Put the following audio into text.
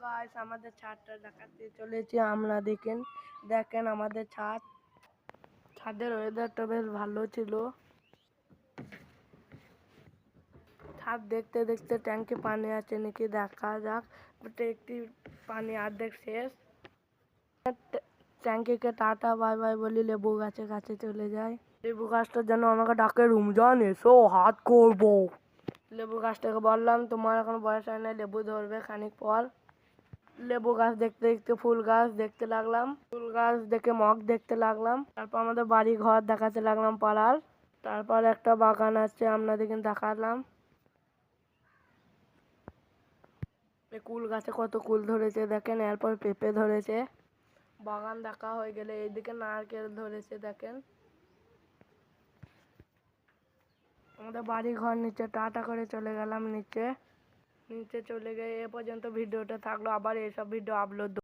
Guys আমাদের ছাদটা দেখাতে চলেছি আমরা। দেখেন আমাদের ছাদের ওয়েদারটা বেশ ভালো ছিল। ছাদ দেখতে দেখতে ট্যাঙ্কে পানি আছে নাকি দেখা যাক। একটি পানি অর্ধেক শেষ। ট্যাঙ্কিকে টাটা বাই বাই বলি লেবু গাছে কাছে চলে যায়। লেবু গাছটার জন্য আমাকে ডাকে রমজান এসো হাত করবো। লেবু গাছটাকে বললাম তোমার এখন বয়স হয় না, লেবু ধরবে খানিক পর। লেবু গাছ দেখতে দেখতে ফুল গাছ দেখতে লাগলাম, ফুল গাছ দেখে মগ দেখতে লাগলাম। তারপর আমাদের বাড়ি ঘর দেখাতে লাগলাম পাড়ার। তারপর একটা বাগান আছে আপনাদেরকে দেখালাম। কুল গাছে কত কুল ধরেছে দেখেন, এরপর পেঁপে ধরেছে। বাগান দেখা হয়ে গেলে এইদিকে নারকেল ধরেছে দেখেন। আমাদের বাড়ি ঘর নিচে টাটা করে চলে গেলাম নিচে চলে গিয়ে এ পর্যন্ত ভিডিওটা থাকলো। আবার এইসব ভিডিও আপলোড